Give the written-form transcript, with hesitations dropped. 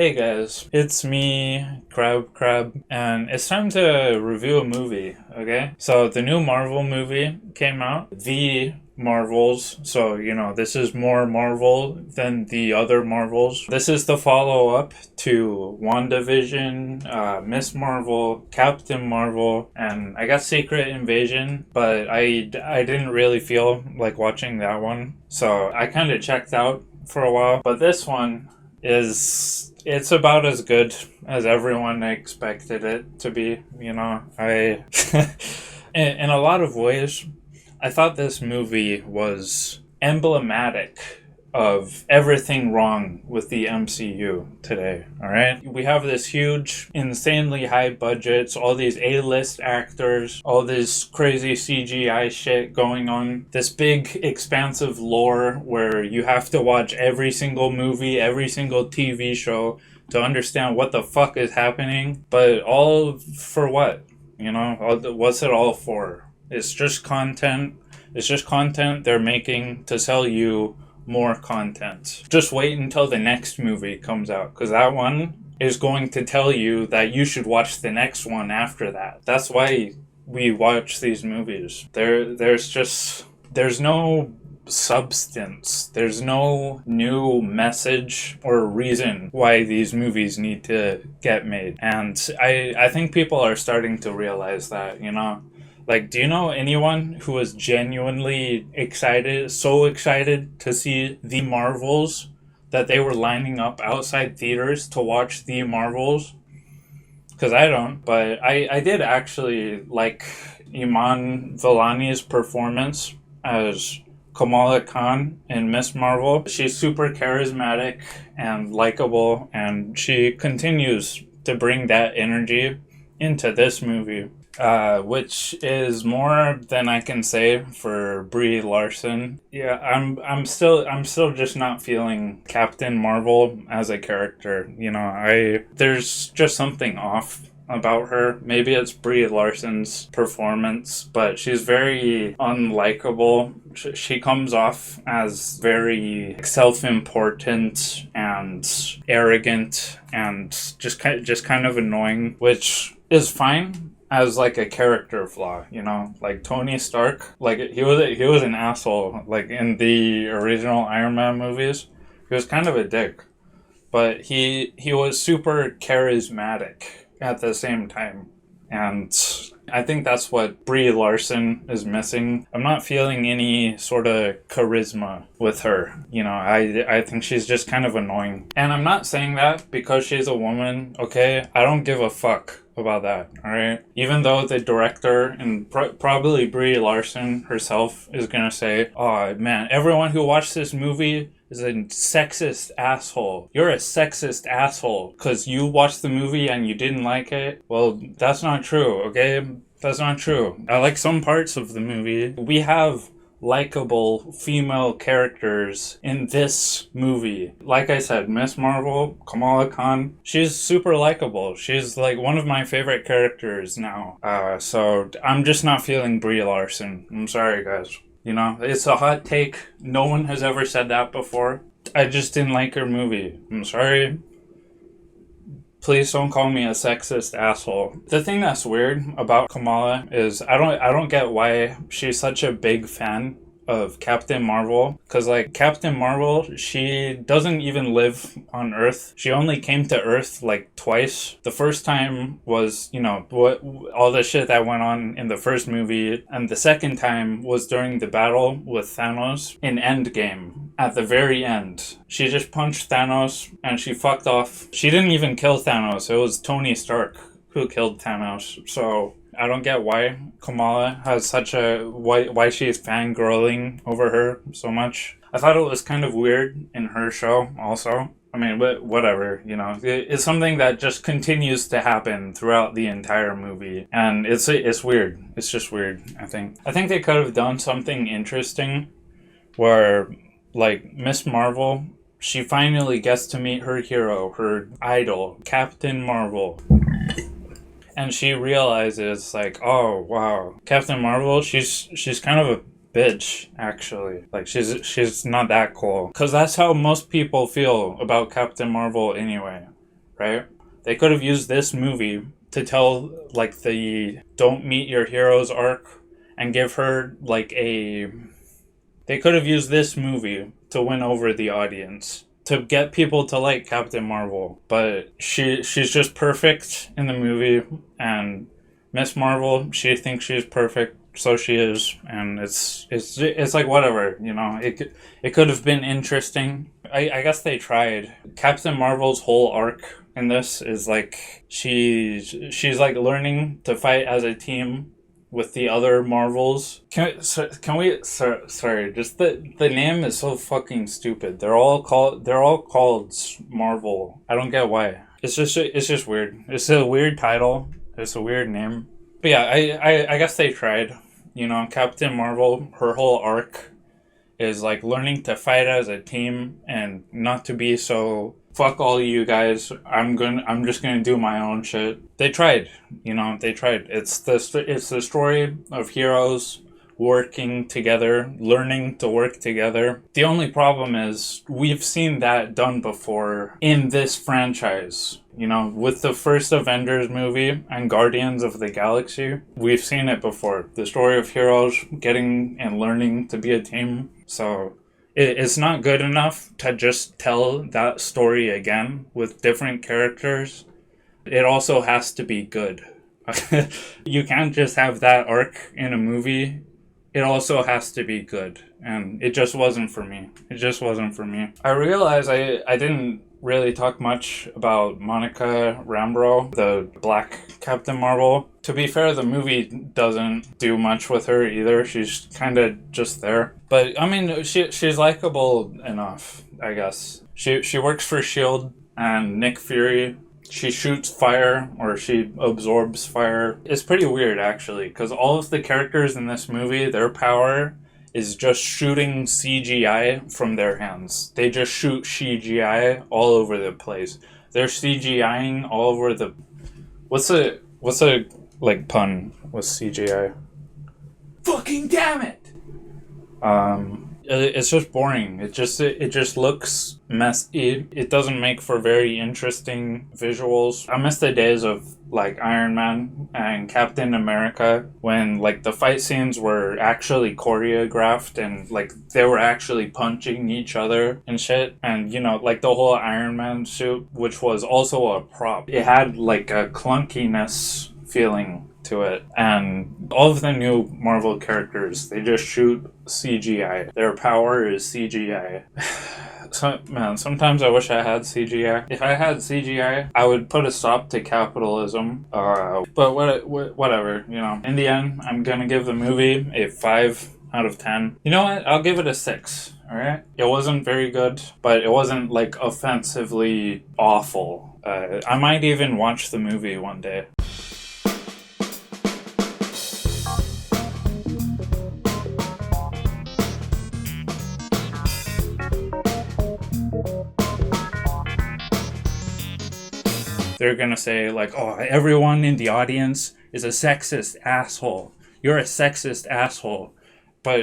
Hey guys, it's me, Crab, and it's time to review a movie, okay? So the new Marvel movie came out, The Marvels, so this is more Marvel than the other Marvels. This is the follow-up to WandaVision, Miss Marvel, Captain Marvel, and I got Secret Invasion, but I didn't really feel like watching that one, so I kind of checked out for a while. But this one it's about as good as everyone expected it to be. I in a lot of ways, I thought this movie was emblematic of everything wrong with the MCU today, all right? We have this huge, insanely high budgets, all these A-list actors, all this crazy CGI shit going on, this big, expansive lore where you have to watch every single movie, every single TV show to understand what the fuck is happening, but all for what? What's it all for? It's just content. It's just content they're making to sell you more content. Just wait until the next movie comes out, because that one is going to tell you that you should watch the next one after that. That's why we watch these movies. There's no substance. There's no new message or reason why these movies need to get made. And I think people are starting to realize that, Like, do you know anyone who was genuinely excited, so excited to see The Marvels that they were lining up outside theaters to watch The Marvels? Because I don't, but I did actually like Iman Vellani's performance as Kamala Khan in Miss Marvel. She's super charismatic and likable, and she continues to bring that energy into this movie. Which is more than I can say for Brie Larson. Yeah, I'm still just not feeling Captain Marvel as a character. There's just something off about her. Maybe it's Brie Larson's performance, but she's very unlikable. She comes off as very self-important and arrogant and just kind of annoying, which is fine as like a character flaw, like Tony Stark, like he was an asshole, like in the original Iron Man movies. He was kind of a dick, but he was super charismatic at the same time, and I think that's what Brie Larson is missing. I'm not feeling any sort of charisma with her. I think she's just kind of annoying. And I'm not saying that because she's a woman, okay? I don't give a fuck about that, alright? Even though the director and probably Brie Larson herself is gonna say, oh man, everyone who watched this movie is a sexist asshole. You're a sexist asshole because you watched the movie and you didn't like it. Well, that's not true, okay? That's not true. I like some parts of the movie. We have likable female characters in this movie. Like I said, Miss Marvel, Kamala Khan, she's super likable. She's like one of my favorite characters now. So I'm just not feeling Brie Larson. I'm sorry, guys. It's a hot take. No one has ever said that before. I just didn't like her movie. I'm sorry. Please don't call me a sexist asshole. The thing that's weird about Kamala is I don't get why she's such a big fan of Captain Marvel, because like Captain Marvel, she doesn't even live on Earth. She only came to Earth like twice. The first time was what all the shit that went on in the first movie, and the second time was during the battle with Thanos in Endgame. At the very end, she just punched Thanos and she fucked off. She didn't even kill Thanos. It was Tony Stark who killed Thanos. So I don't get why Kamala has such a why she's fangirling over her so much. I thought it was kind of weird in her show also. I mean, but whatever, it's something that just continues to happen throughout the entire movie, and it's weird. It's just weird. I think they could have done something interesting, where like Miss Marvel, she finally gets to meet her hero, her idol, Captain Marvel. And she realizes, like, oh wow, Captain Marvel, she's kind of a bitch, actually. Like, she's not that cool. Because that's how most people feel about Captain Marvel anyway. right? They could have used this movie to tell, like, the don't meet your heroes arc and give her, like, a... They could have used this movie to win over the audience, to get people to like Captain Marvel. But she's just perfect in the movie, and Miss Marvel, she thinks she's perfect, so she is, and it's like whatever, you know. It could have been interesting. I guess they tried. Captain Marvel's whole arc in this is like she's like learning to fight as a team with the other Marvels. Sorry, just the name is so fucking stupid. They're all called Marvel. I don't get why. It's just weird. It's a weird title. It's a weird name. But yeah, I guess they tried. You know, Captain Marvel, her whole arc is like learning to fight as a team and not to be so fuck all you guys. I'm just gonna do my own shit. They tried, you know. They tried. It's the story of heroes working together, learning to work together. The only problem is we've seen that done before in this franchise. You know, with the first Avengers movie and Guardians of the Galaxy, we've seen it before. The story of heroes getting and learning to be a team. So it's not good enough to just tell that story again with different characters. It also has to be good. You can't just have that arc in a movie. It also has to be good. And it just wasn't for me. It just wasn't for me. I realized I didn't really talk much about Monica Rambeau, the Black Captain Marvel. To be fair, the movie doesn't do much with her either. She's kind of just there. But, I mean, she's likable enough, I guess. She works for S.H.I.E.L.D. and Nick Fury. She shoots fire, or she absorbs fire. It's pretty weird, actually, because all of the characters in this movie, their power is just shooting CGI from their hands. They just shoot CGI all over the place. They're CGIing all over the... What's a like pun with CGI? Fucking damn it! It's just boring. It just looks messy. It doesn't make for very interesting visuals. I miss the days of like Iron Man and Captain America when like the fight scenes were actually choreographed and like they were actually punching each other and shit. And you know, like the whole Iron Man suit, which was also a prop, it had like a clunkiness feeling to it. And all of the new Marvel characters, they just shoot CGI. Their power is CGI. So, man, sometimes I wish I had CGI. If I had CGI, I would put a stop to capitalism. But whatever, you know. In the end, I'm gonna give the movie a 5 out of 10. You know what? I'll give it a 6. Alright? It wasn't very good, but it wasn't like offensively awful. I might even watch the movie one day. They're gonna say like, oh, everyone in the audience is a sexist asshole. You're a sexist asshole.